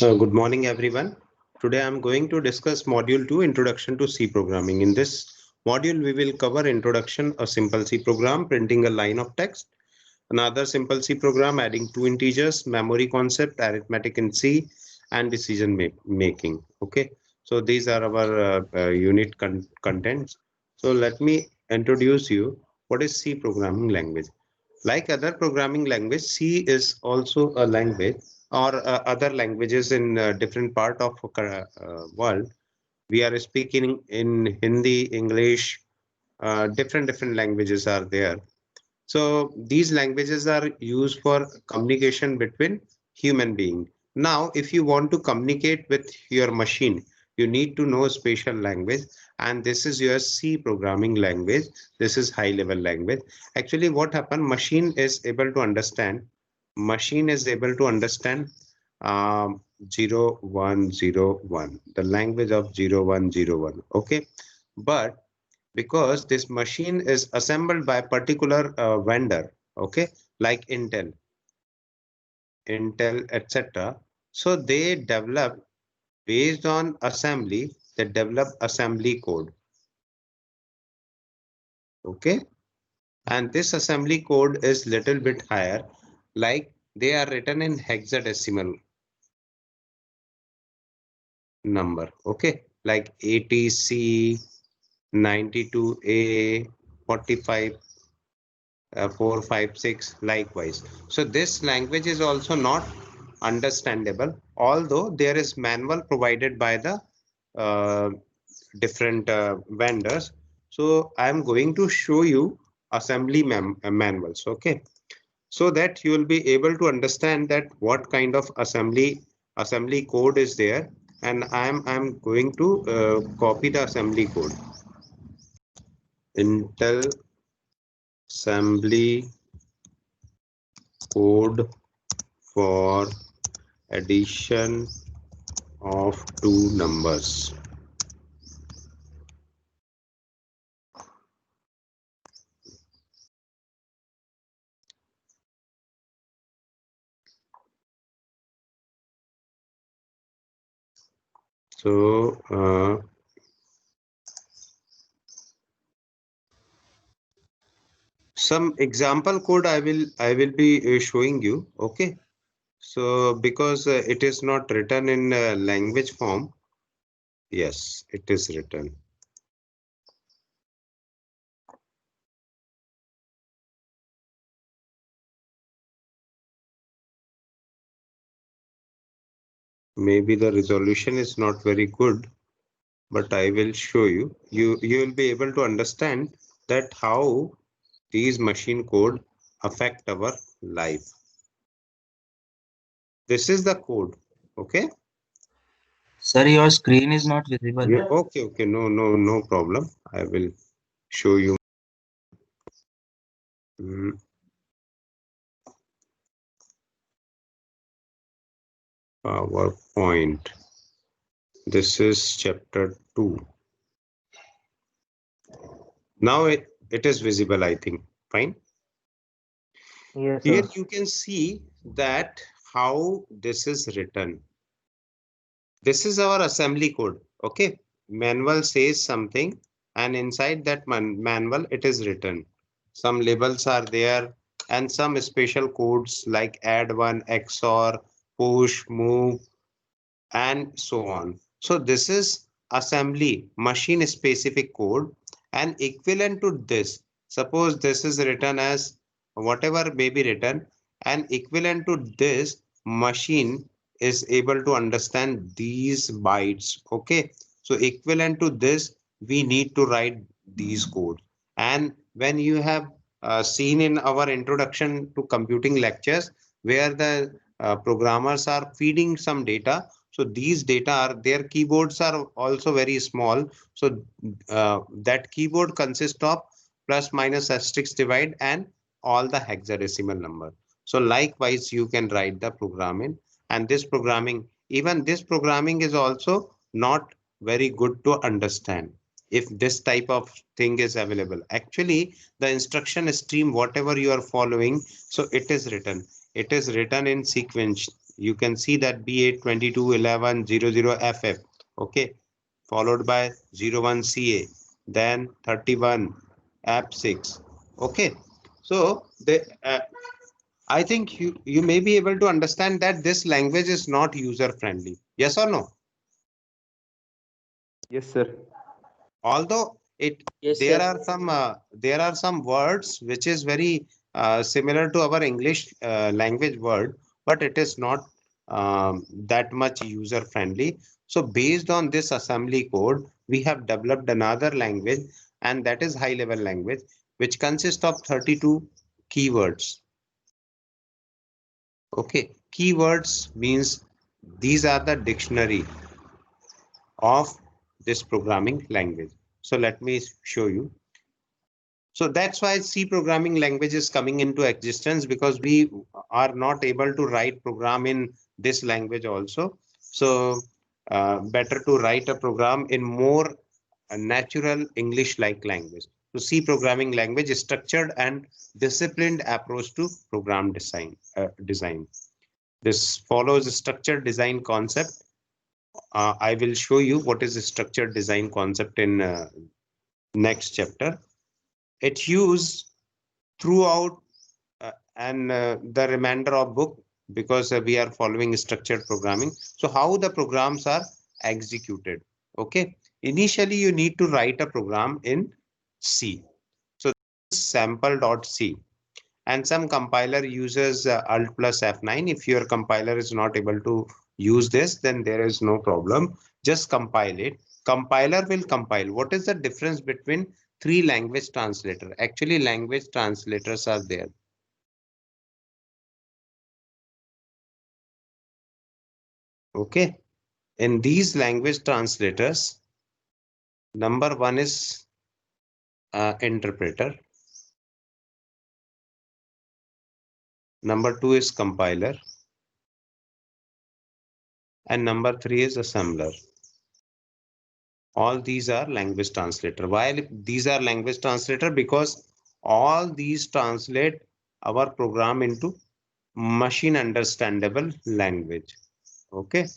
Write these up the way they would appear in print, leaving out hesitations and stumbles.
Good morning, everyone. Today I'm going to discuss Module 2, Introduction to C Programming. In this module, we will cover Introduction, a simple C program, printing a line of text, another simple C program, adding two integers, memory concept, arithmetic in C, and decision making. Okay, so these are our unit contents. So let me introduce you what is C programming language. Like other programming language, C is also a language or other languages in different part of world. We are speaking in Hindi, English, different languages are there. So these languages are used for communication between human being. Now, if you want to communicate with your machine, you need to know a special language, and this is your C programming language. This is high level language. Actually, what happened? Machine is able to understand 0101, the language of 0101. Okay, but because this machine is assembled by a particular vendor, okay, like Intel, etc. So they develop based on assembly, they develop assembly code, okay, and this assembly code is little bit higher, like they are written in hexadecimal number, okay, like ATC 92A 45 456 likewise. So this language is also not understandable, although there is manual provided by the uh, different vendors. So I'm going to show you assembly manuals, okay, so that you will be able to understand that what kind of assembly code is there, and I'm going to copy the assembly code. Intel assembly code for addition of two numbers. So some example code I will be showing you, okay. So because it is not written in language form, yes, it is written. Maybe the resolution is not very good, but I will show you. You will be able to understand that how these machine code affect our life. This is the code, okay. Sir, your screen is not visible. Yeah, okay, no problem. I will show you. Mm, PowerPoint. This is chapter 2. Now it is visible, I think. Fine. Yes, Here sir. you can see that how this is written. This is our assembly code. Okay. Manual says something, and inside that manual it is written. Some labels are there and some special codes like add one, XOR, push, move, and so on. So this is assembly machine specific code, and equivalent to this, suppose this is written as whatever may be written, and equivalent to this machine is able to understand these bytes, okay. So equivalent to this we need to write these codes. And when you have seen in our introduction to computing lectures where the programmers are feeding some data, so these data are their keyboards are also very small. So that keyboard consists of plus minus asterisk divide and all the hexadecimal number. So likewise you can write the programming, and this programming, even this programming is also not very good to understand if this type of thing is available. Actually the instruction stream whatever you are following, so it is written. it is written in sequence. You can see that B8 22 11 00 FF. Okay, followed by 01 CA, then 31 app6. Okay, so I think you may be able to understand that this language is not user friendly. Yes or no? Yes, sir. Although Yes, there sir. are some words which is very similar to our English language word, but it is not that much user friendly. So based on this assembly code, we have developed another language, and that is high level language, which consists of 32 keywords. Okay, keywords means these are the dictionary of this programming language. So let me show you. So that's why C programming language is coming into existence, because we are not able to write program in this language also. So better to write a program in more natural English-like language. So C programming language is structured and disciplined approach to program design. This follows a structured design concept. I will show you what is a structured design concept in next chapter. It's used throughout and the remainder of book, because we are following structured programming. So how the programs are executed? Okay, initially you need to write a program in C. So sample.c, and some compiler uses alt plus F9. If your compiler is not able to use this, then there is no problem. Just compile it. Compiler will compile. What is the difference between three language translator? Actually, language translators are there. Okay, in these language translators, number one is interpreter. Number two is compiler. And number three is assembler. All these are language translator. Why these are language translator? Because all these translate our program into machine understandable language. Okay.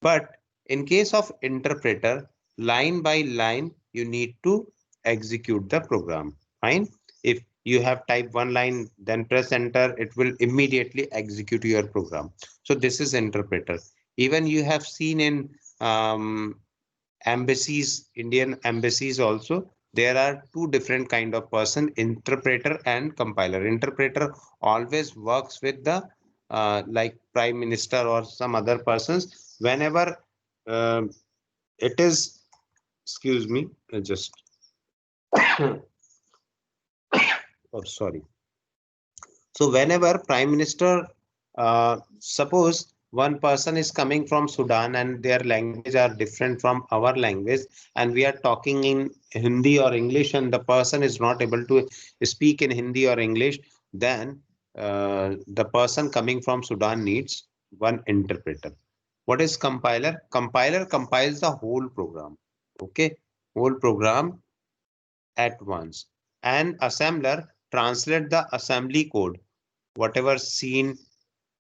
But in case of interpreter, line by line, you need to execute the program. Fine. If you have type one line, then press enter, it will immediately execute your program. So this is interpreter. Even you have seen in embassies, Indian embassies also, there are two different kind of person, interpreter and compiler. Interpreter always works with the like prime minister or some other persons whenever uh, it is, excuse me, just oh sorry. So whenever prime minister, suppose one person is coming from Sudan and their language are different from our language, and we are talking in Hindi or English, and the person is not able to speak in Hindi or English, then the person coming from Sudan needs one interpreter. What is compiler? Compiler compiles the whole program. Okay, whole program at once. And assembler translate the assembly code, whatever seen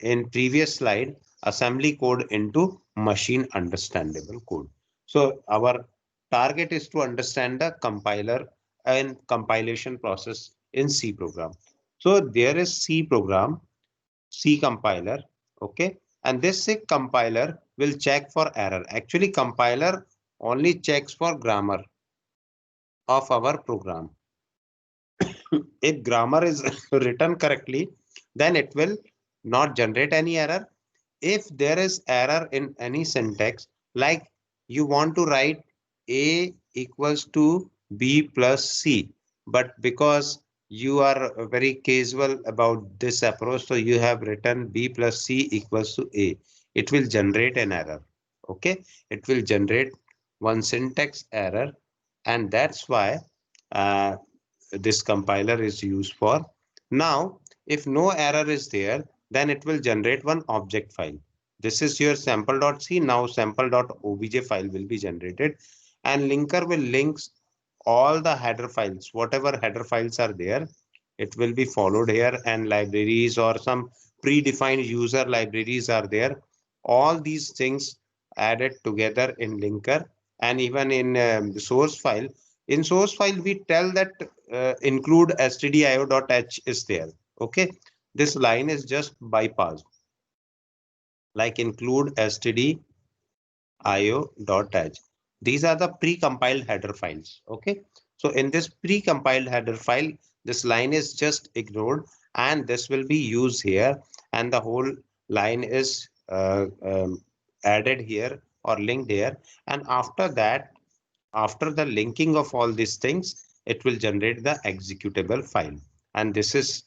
in previous slide, assembly code into machine understandable code. So our target is to understand the compiler and compilation process in C program. So there is C program, C compiler, okay, and this C compiler will check for error. Actually, compiler only checks for grammar of our program. If grammar is written correctly, then it will not generate any error. If there is error in any syntax, like you want to write A equals to B plus C, but because you are very casual about this approach, so you have written B plus C equals to A, it will generate an error. Okay, it will generate one syntax error, and that's why uh, this compiler is used for. Now, if no error is there, then it will generate one object file. This is your sample.c. Now sample.obj file will be generated, and linker will links all the header files, whatever header files are there. It will be followed here, and libraries or some predefined user libraries are there. All these things added together in linker, and even in source file. In source file, we tell that include stdio.h is there. Okay, this line is just bypassed, like include stdio.h. These are the pre-compiled header files. Okay, so in this pre-compiled header file, this line is just ignored, and this will be used here, and the whole line is added here or linked here. And after that, after the linking of all these things, it will generate the executable file, and this is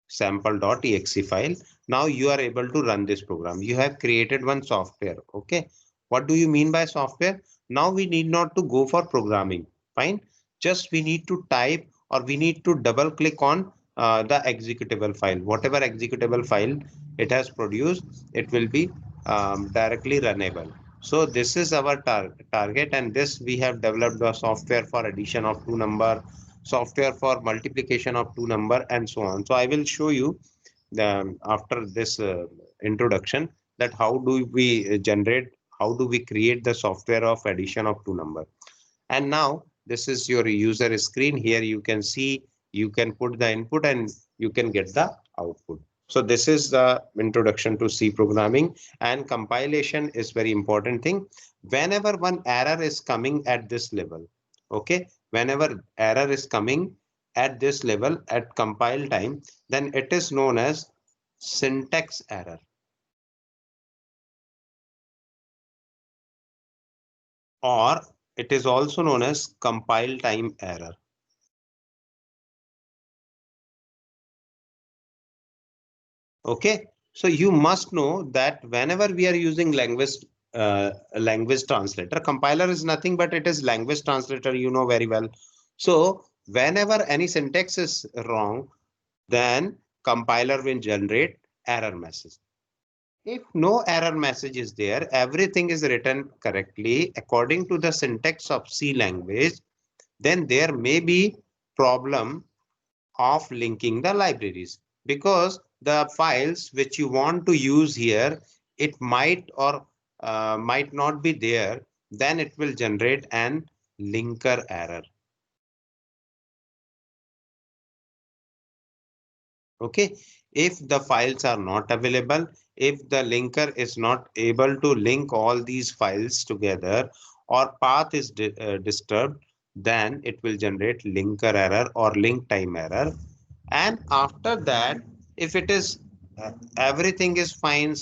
sample.exe file. Now you are able to run this program. You have created one software. Okay, what do you mean by software? Now we need not to go for programming. Fine, just we need to type, or we need to double click on the executable file. Whatever executable file it has produced, it will be directly runnable. So this is our target, and this we have developed a software for addition of two number, software for multiplication of two number, and so on. So I will show you after this introduction, that how do we generate, how do we create the software of addition of two number. And now this is your user screen. Here you can see, you can put the input and you can get the output. So this is the introduction to C programming, and compilation is very important thing. Whenever one error is coming at this level, okay, whenever error is coming at this level at compile time, then it is known as syntax error, or it is also known as compile time error. Okay, so you must know that whenever we are using language translator, compiler is nothing but it is language translator, you know very well. So whenever any syntax is wrong, then compiler will generate error message. If no error message is there, everything is written correctly according to the syntax of C language, then there may be problem of linking the libraries, because the files which you want to use here, it might or might not be there, then it will generate an linker error. Okay, if the files are not available, if the linker is not able to link all these files together, or path is disturbed, then it will generate linker error or link time error. And after that, if it is everything is fine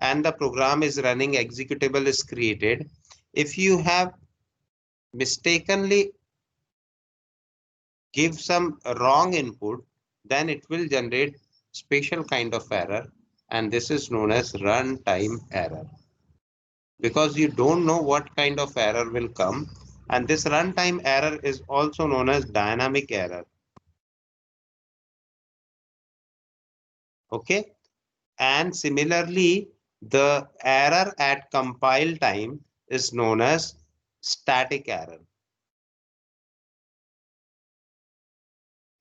and the program is running, executable is created, if you have mistakenly give some wrong input, then it will generate special kind of error, and this is known as runtime error, because you don't know what kind of error will come. And this runtime error is also known as dynamic error. Okay, and similarly, the error at compile time is known as static error,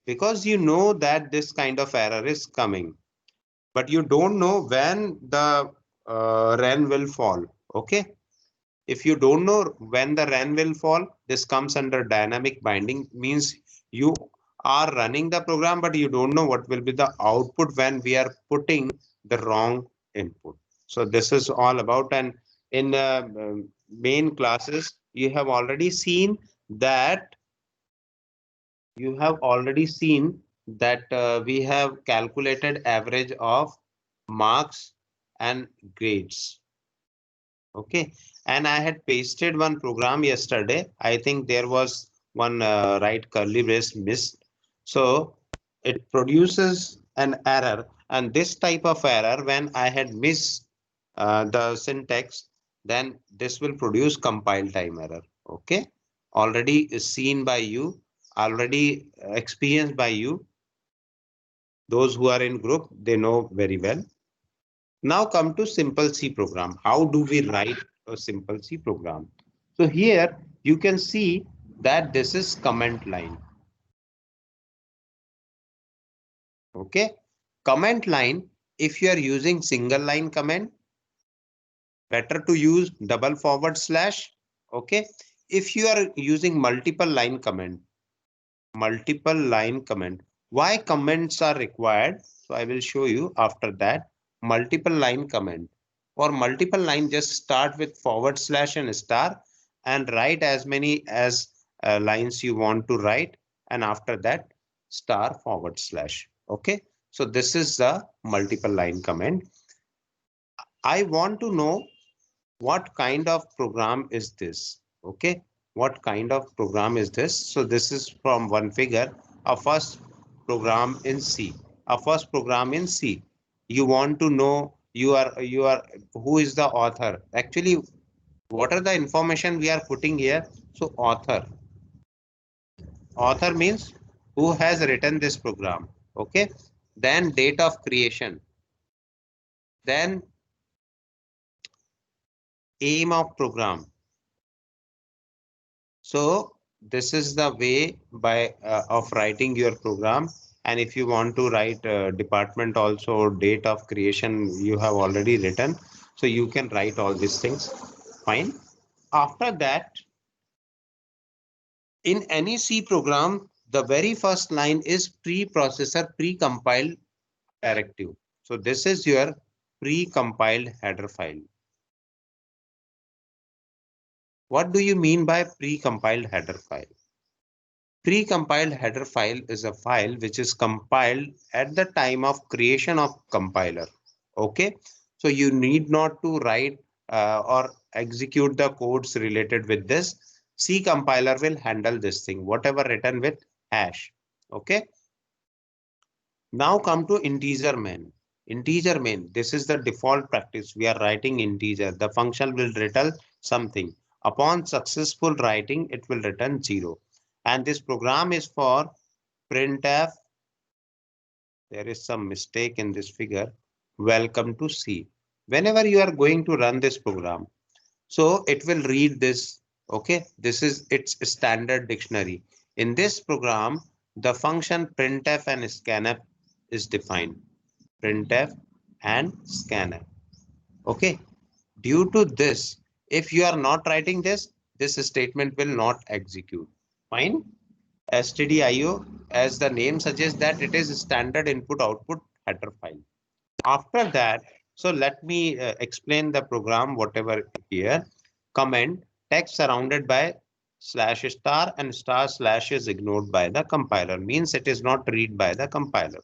because you know that this kind of error is coming, but you don't know when the REN will fall. Okay, if you don't know when the REN will fall, this comes under dynamic binding, means you are running the program, but you don't know what will be the output when we are putting the wrong input. So this is all about, and in main classes, you have already seen that we have calculated average of marks and grades. Okay, and I had pasted one program yesterday. I think there was one right curly brace missed. So it produces an error, and this type of error, when I had missed the syntax, then this will produce compile time error. Okay, already is seen by you, already experienced by you. Those who are in group, they know very well. Now come to simple C program. How do we write a simple C program? So here you can see that this is comment line. Okay, comment line if you are using single line comment, better to use double forward slash. Okay. If you are using multiple line comment, why comments are required? So I will show you after that. Multiple line comment. For multiple line, just start with forward slash and star and write as many as lines you want to write, and after that star forward slash. Okay, so this is the multiple line comment. I want to know what kind of program is this. Okay, what kind of program is this? So this is from one figure, a first program in C, You want to know, you are who is the author? Actually, what are the information we are putting here? So author means who has written this program. Okay, then date of creation, then aim of program. So this is the way by of writing your program. And if you want to write department also, date of creation, you have already written. So you can write all these things. Fine. After that, in any C program, the very first line is preprocessor precompiled directive. So this is your precompiled header file. What do you mean by precompiled header file? Precompiled header file is a file which is compiled at the time of creation of compiler. Okay, so you need not to write or execute the codes related with this. C compiler will handle this thing, whatever written with hash. Okay. Now come to integer main. Integer main, this is the default practice. We are writing integer. The function will return something. Upon successful writing, it will return 0. And this program is for printf. There is some mistake in this figure. Welcome to C. Whenever you are going to run this program, so it will read this. Okay, this is its standard dictionary. In this program, the function printf and scanf is defined. Printf and scanf. Okay, due to this, if you are not writing this, this statement will not execute. Fine. stdio, as the name suggests, that it is standard input output header file. After that, so let me explain the program whatever here. Comment text surrounded by slash star and star slash is ignored by the compiler, means it is not read by the compiler,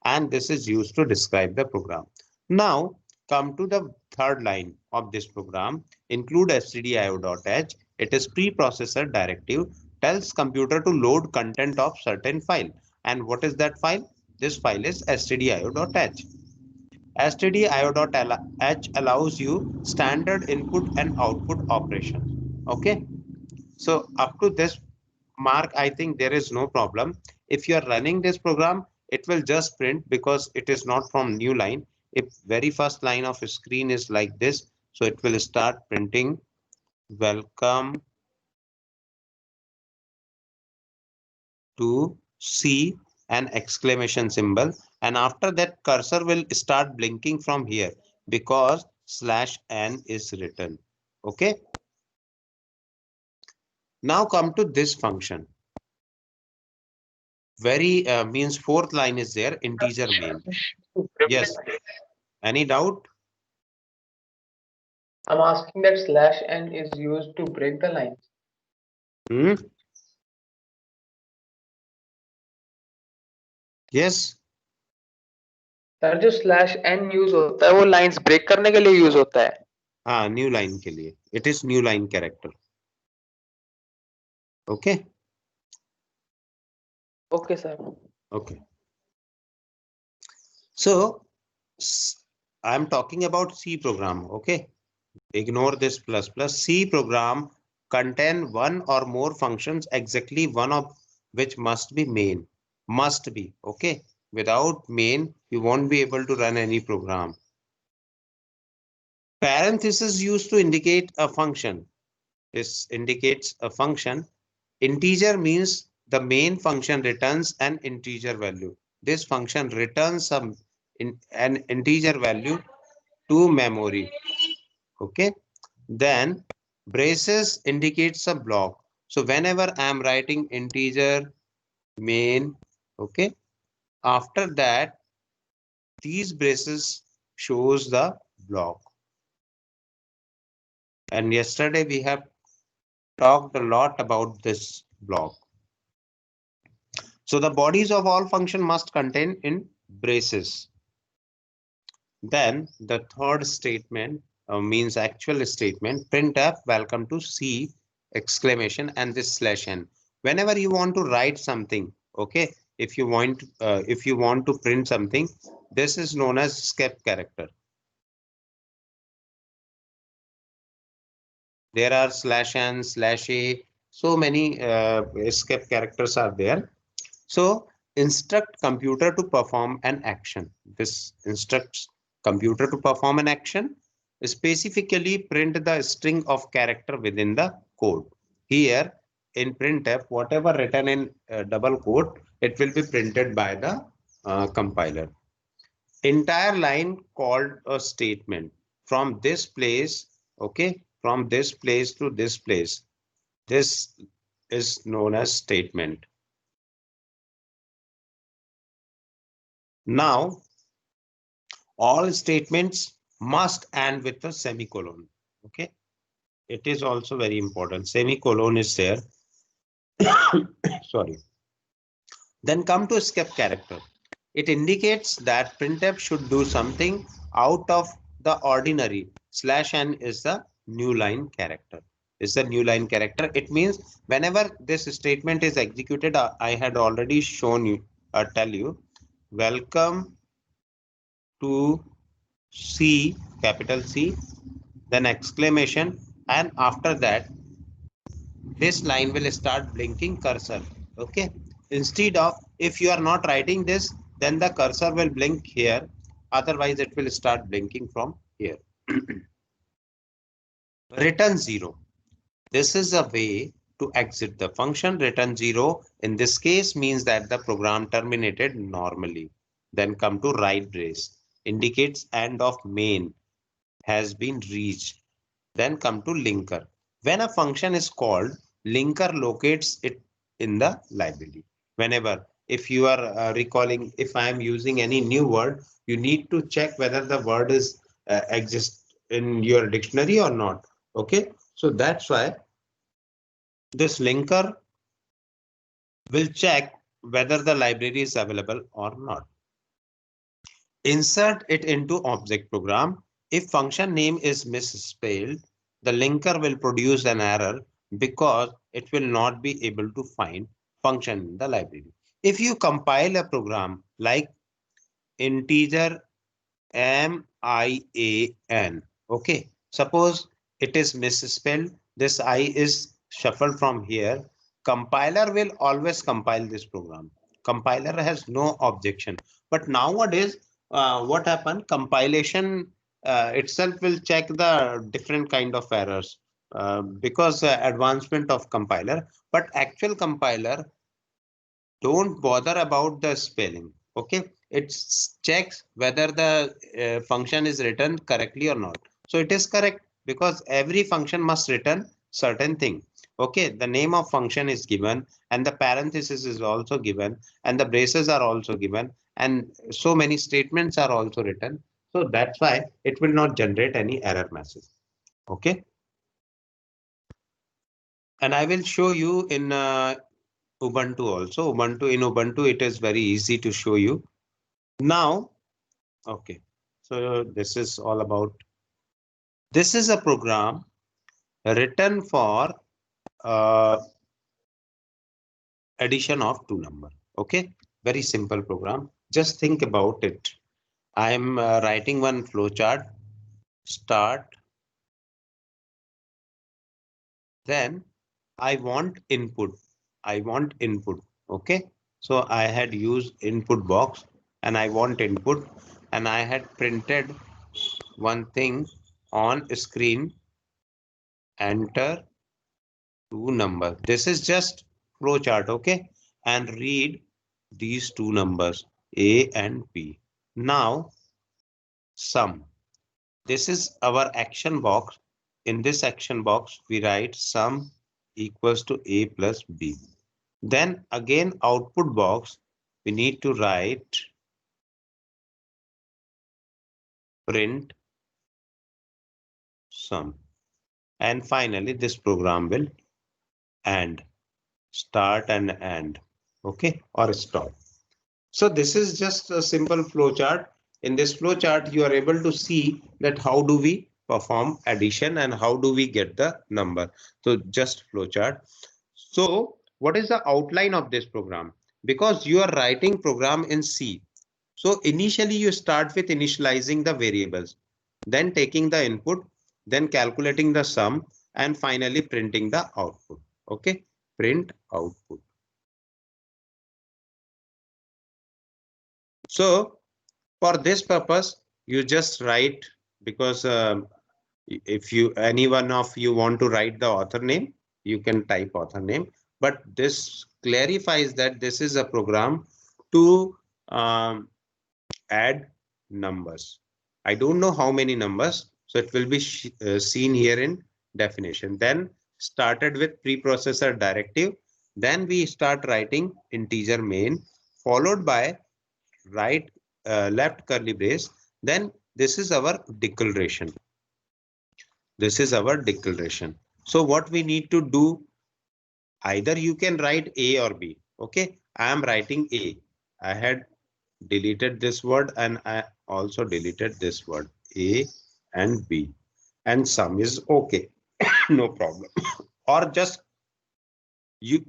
and this is used to describe the program. Now come to the third line of this program. Include stdio.h. It is preprocessor directive, tells computer to load content of certain file. And what is that file? This file is stdio.h. stdio.h allows you standard input and output operations. Okay, so up to this mark, I think there is no problem. If you are running this program, it will just print because it is not from new line. If very first line of a screen is like this, so it will start printing welcome to C, an exclamation symbol, and after that cursor will start blinking from here because slash n is written. Okay. Now come to this function. Very means fourth line is there, integer main. Yes. Any doubt? I'm asking that slash n is used to break the lines. Yes. Sir जो slash n use होता है वो lines break करने के लिए use होता है. हाँ, न्यू लाइन के लिए. It is new line character. Okay. Okay, sir. Okay. So I'm talking about C program. Okay. Ignore this plus plus. C program contain one or more functions, exactly one of which must be main. Must be. Okay. Without main, you won't be able to run any program. Parenthesis used to indicate a function. This indicates a function. Integer means the main function returns an integer value. This function returns some an integer value to memory. Okay. Then braces indicates a block. So whenever I am writing integer main, okay, after that these braces shows the block. And yesterday we have talked a lot about this block. So the bodies of all function must contain in braces. Then the third statement means actual statement, printf welcome to C exclamation and this /n. Whenever you want to write something, okay, if you want to print something, this is known as escape character. There are /n, /a, so many escape characters are there. So instruct computer to perform an action. This instructs computer to perform an action. Specifically print the string of character within the code. Here in printf, whatever written in double quote, it will be printed by the compiler. Entire line called a statement. From this place, okay, from this place to this place, this is known as statement. Now all statements must end with a semicolon. Okay, it is also very important. Semicolon is there. Sorry. Then come to escape character. It indicates that printf should do something out of the ordinary. /n is the new line character. Is the new line character. It means whenever this statement is executed, I had already shown you, tell you, welcome to C, capital C, then exclamation, and after that this line will start blinking cursor. Okay, instead of, if you are not writing this, then the cursor will blink here, otherwise it will start blinking from here. Return 0. This is a way to exit the function. Return 0 in this case means that the program terminated normally. Then come to write brace, indicates end of main has been reached. Then come to linker. When a function is called, linker locates it in the library. Whenever, if you are recalling, if I am using any new word, you need to check whether the word is exists in your dictionary or not. Okay, so that's why this linker will check whether the library is available or not. Insert it into object program. If function name is misspelled, the linker will produce an error because it will not be able to find function in the library. If you compile a program like integer MIAN, okay, suppose it is misspelled, this I is shuffled from here, compiler will always compile this program. Compiler has no objection. But nowadays, what happened? Compilation itself will check the different kind of errors because advancement of compiler, but actual compiler don't bother about the spelling. Okay, it checks whether the function is written correctly or not. So it is correct because every function must return certain thing. Okay, the name of function is given and the parenthesis is also given and the braces are also given and so many statements are also written. So that's why it will not generate any error message. Okay, and I will show you in Ubuntu also. In Ubuntu, it is very easy to show you. Now, okay, so this is all about, this is a program written for addition of two number. Okay, very simple program. Just think about it. I am writing one flowchart, start, then I want input. Okay, so I had used input box and I want input and I had printed one thing on screen, enter two numbers. This is just flowchart, okay, and read these two numbers A and B. Now sum. This is our action box. In this action box, we write sum equals to a plus b. Then again output box, we need to write print sum. And finally, this program will end, start and end, okay, or stop. So this is just a simple flow chart. In this flow chart, you are able to see that how do we perform addition and how do we get the number. So just flow chart. So what is the outline of this program? Because you are writing program in C. So initially you start with initializing the variables, then taking the input, then calculating the sum, and finally printing the output. Okay, print output. So for this purpose, you just write, because if you any one of you want to write the author name, you can type author name. But this clarifies that this is a program to add numbers. I don't know how many numbers, so it will be seen here in definition. Then started with preprocessor directive. Then we start writing integer main, followed by right left curly brace. Then this is our declaration. This is our declaration. So what we need to do, either you can write A or B. Okay, I am writing A. I had deleted this word and I also deleted this word, A and B, and sum is okay. No problem. Or just you,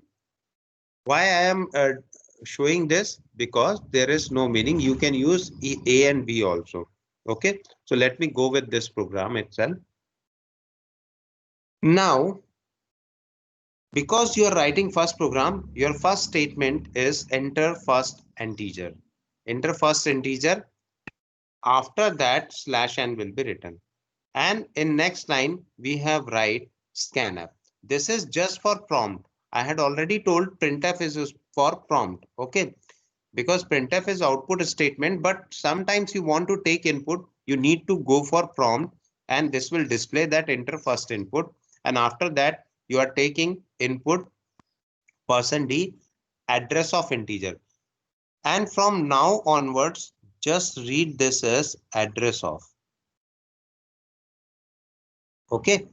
why I am showing this, because there is no meaning. You can use A and B also. Okay, so let me go with this program itself. Now, because you are writing first program, your first statement is enter first integer. Enter first integer. After that, slash n will be written. And in next line, we have write scanf. This is just for prompt. I had already told printf is for prompt. Okay, because printf is output statement, but sometimes you want to take input, you need to go for prompt, and this will display that enter first input. And after that, you are taking input %d address of integer. And from now onwards, just read this as address of. Okay.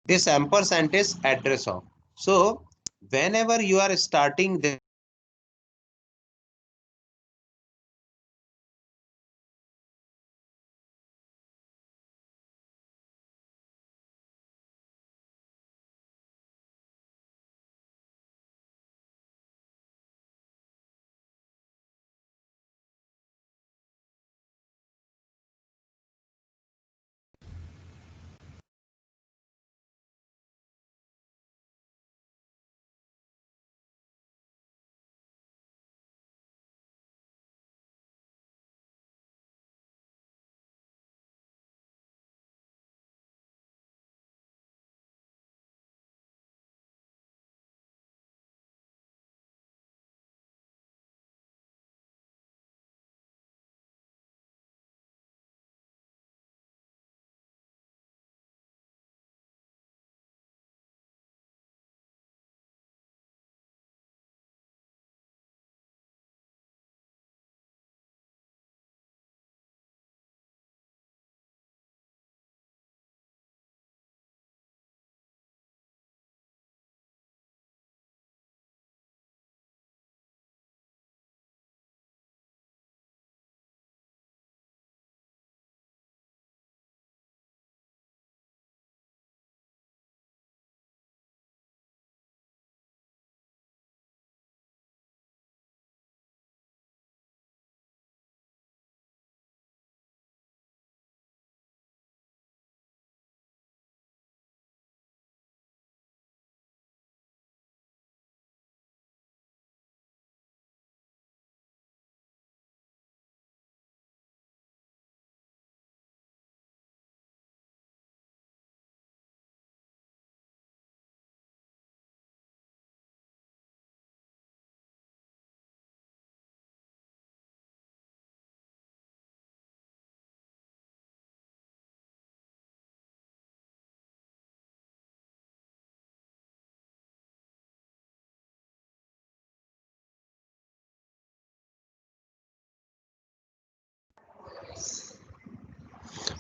This ampersand is address of. So whenever you are starting this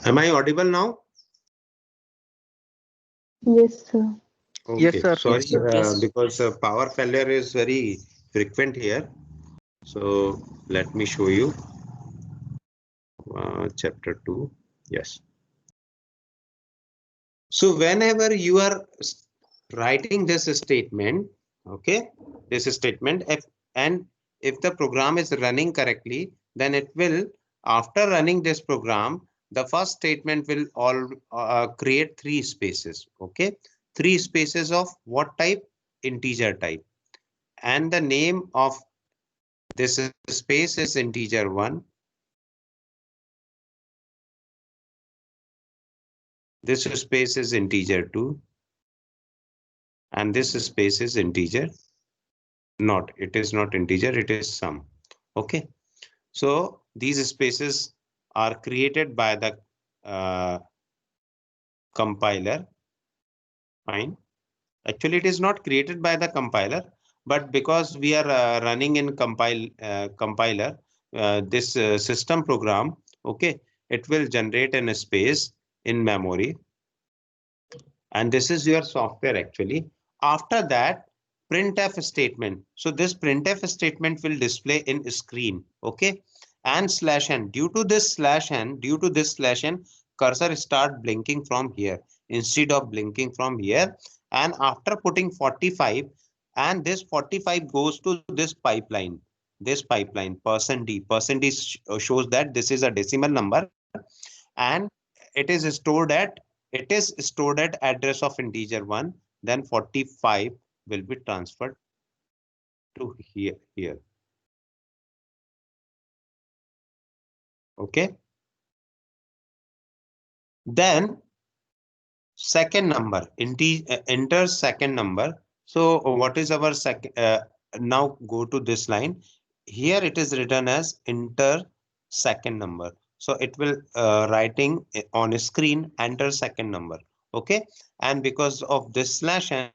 Am I audible now? Yes, sir. Okay. Yes, sir. Sorry, Yes, sir. Yes. because power failure is very frequent here. So let me show you chapter 2. Yes. So whenever you are writing this statement, okay, this statement, if the program is running correctly, then it will, after running this program, the first statement will all create three spaces. Okay, three spaces of what type? Integer type, and the name of this space is integer 1. This space is integer 2, and this space is integer. Not, it is not integer, it is sum. Okay, so these spaces are created by the compiler. Fine. Actually, it is not created by the compiler, but because we are running in compiler, this system program, okay, it will generate a space in memory, and this is your software actually. After that, printf statement. So this printf statement will display in screen, okay, and /n. Due to this /n, cursor start blinking from here instead of blinking from here. And after putting 45, and this 45 goes to this pipeline. This pipeline %d shows that this is a decimal number, and it is stored at address of integer 1. Then 45 will be transferred to here. Okay, then second number, enter second number. So what is our second? Now go to this line. Here it is written as enter second number. So it will writing on a screen, enter second number. Okay, and because of this /n,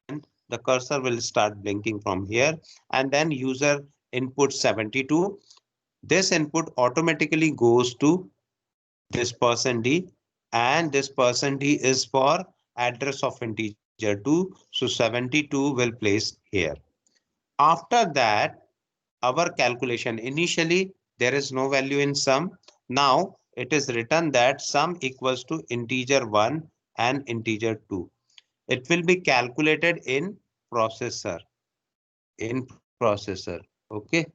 the cursor will start blinking from here, and then user input 72. This input automatically goes to this %d, and this %d is for address of integer 2. So 72 will place here. After that, our calculation, initially there is no value in sum. Now it is written that sum equals to integer 1 and integer 2. It will be calculated in processor. Okay.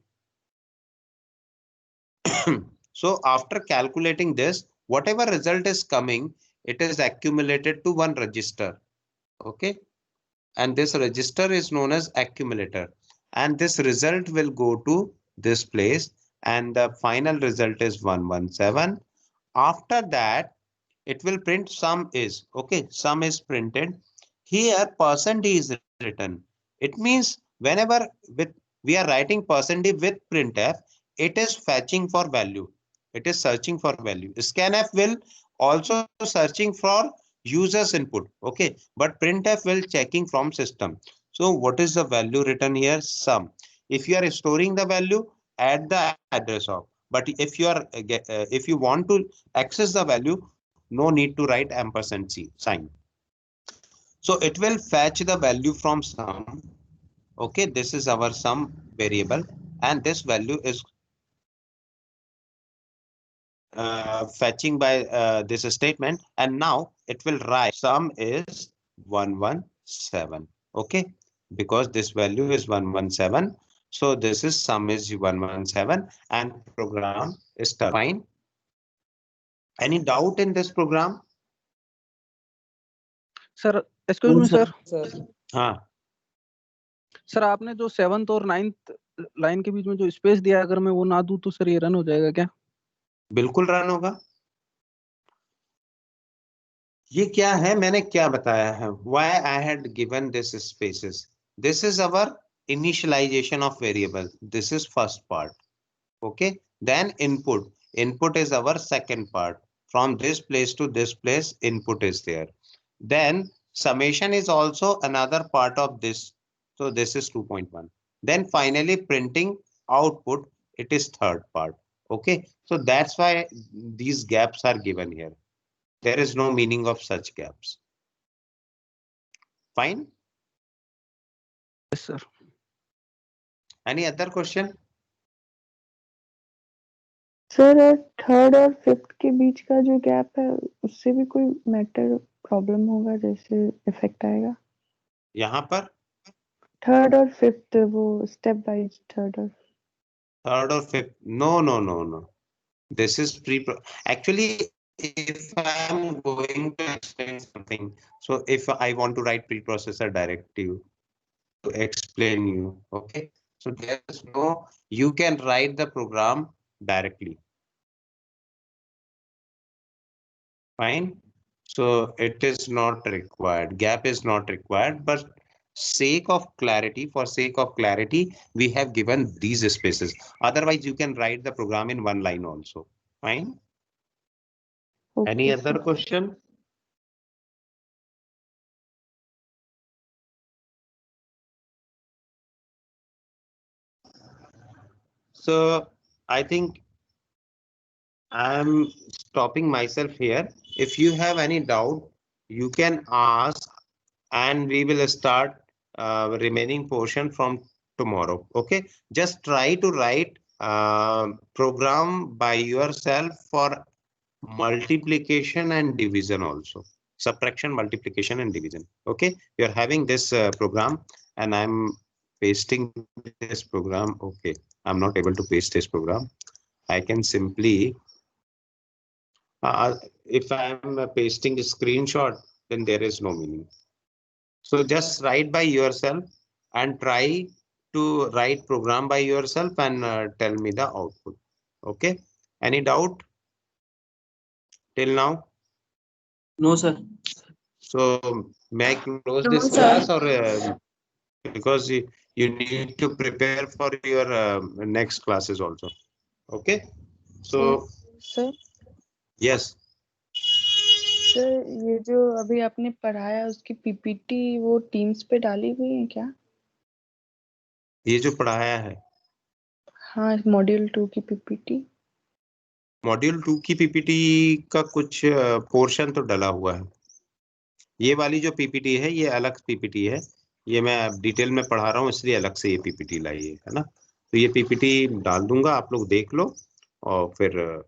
So after calculating this, whatever result is coming, it is accumulated to one register. Okay, and this register is known as accumulator, and this result will go to this place, and the final result is 117. After that, it will print sum is, okay, sum is printed. Here %d is written. It means whenever we are writing %d with printf, it is fetching for value. It is searching for value. Scanf will also searching for user's input. Okay, but printf will checking from system. So what is the value written here? Sum. If you are storing the value, add the address of. But if you want to access the value, no need to write ampersand sign. So it will fetch the value from sum. Okay, this is our sum variable, and this value is fetching by this statement, and now it will write sum is 117. Okay, because this value is 117, so this is sum is 117, and program is fine. Any doubt in this program? Sir excuse me sir हाँ, sir आपने जो 7th और 9th line के बीच में जो space दिया, अगर मैं वो ना दूं तो सर ये रन हो जाएगा क्या? बिल्कुल रन होगा। ये क्या है, मैंने क्या बताया है? Why I had given this spaces? This is our initialization of variable. This is first part. Okay, then input. Input is our second part. From this place to this place, input is there. Then summation is also another part of this. So this is 2.1. Then finally printing output, it is third part. Okay, so that's why these gaps are given here. There is no meaning of such gaps. Fine. Yes, sir. Any other question? Sir third और fifth के बीच का जो gap है उससे भी कोई matter problem होगा, जैसे इफेक्ट आएगा? यहाँ पर थर्ड और फिफ्थ, वो स्टेप वाइज थर्ड और fifth, no. This is actually, if I am going to explain something, so if I want to write preprocessor directive to explain you, okay, so there is no, you can write the program directly. Fine. So it is not required. Gap is not required, but for sake of clarity, we have given these spaces. Otherwise, you can write the program in one line also. Fine. Any other question? So I think I'm stopping myself here. If you have any doubt, you can ask, and we will start remaining portion from tomorrow. Okay, just try to write program by yourself for multiplication and division also. Subtraction, multiplication and division. Okay, you're having this program, and I'm pasting this program. Okay, I'm not able to paste this program. I can simply if I'm pasting a screenshot, then there is no meaning. So just write by yourself and try to write program by yourself and tell me the output. Okay, any doubt till now? No, sir. So may I close No, this sir. class, or because you need to prepare for your next classes also. Okay, so sir yes. Sir ये जो अभी आपने पढ़ाया उसकी PPT वो teams पे डाली हुई है क्या? ये जो पढ़ाया है हाँ, मॉड्यूल 2 की पीपीटी। मॉड्यूल 2 की पीपीटी का कुछ पोर्शन तो डला हुआ है। ये वाली जो पीपीटी है ये अलग पीपीटी है, ये मैं डिटेल में पढ़ा रहा हूँ इसलिए अलग से ये पीपीटी लाई है ना। तो ये पीपीटी डाल दूंगा, आप लोग देख लो और फिर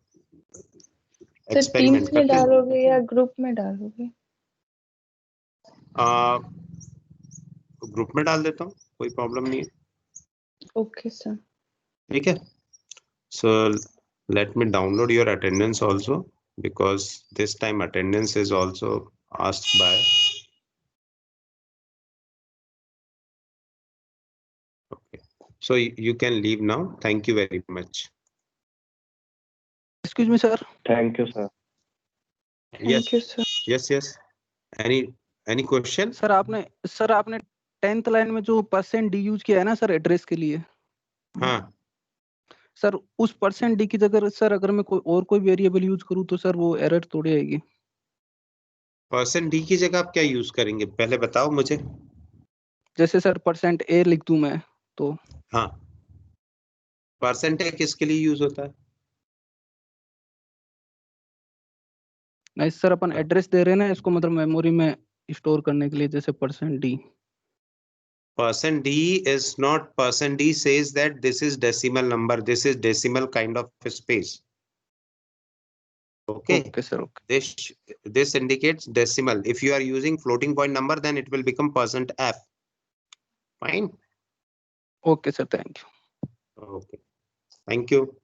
एक्सपेरिमेंट टीम्स में डालोगे या ग्रुप में डालोगे? ग्रुप में डाल देता हूँ, कोई प्रॉब्लम नहीं है। ओके सर, ठीक है। सो let me download your attendance also, because this time attendance is also asked by. Okay, so you can leave now. Thank you very much. Excuse me, sir. Thank you, sir. Yes, thank you sir. yes. Any question? Sir आपने 10th line में जो %d use किया है ना sir address के लिए, हाँ, sir उस %d की जगह सर अगर मैं कोई वेरिएबल यूज करूँ तो सर वो एरर थोड़ी आएगी। %d की जगह आप क्या यूज करेंगे पहले बताओ मुझे। जैसे सर %a लिख दूं मैं तो। हाँ, % किसके लिए यूज होता है? नहीं सर, अपन एड्रेस दे रहे हैं ना इसको, मतलब मेमोरी में स्टोर करने के लिए, जैसे %d। %d is not, %d says that this is decimal number, this is decimal kind of space. Okay, sir, okay. This indicates decimal. If you are using floating point number, then it will become %f. Fine. Okay sir, thank you. Okay, thank you.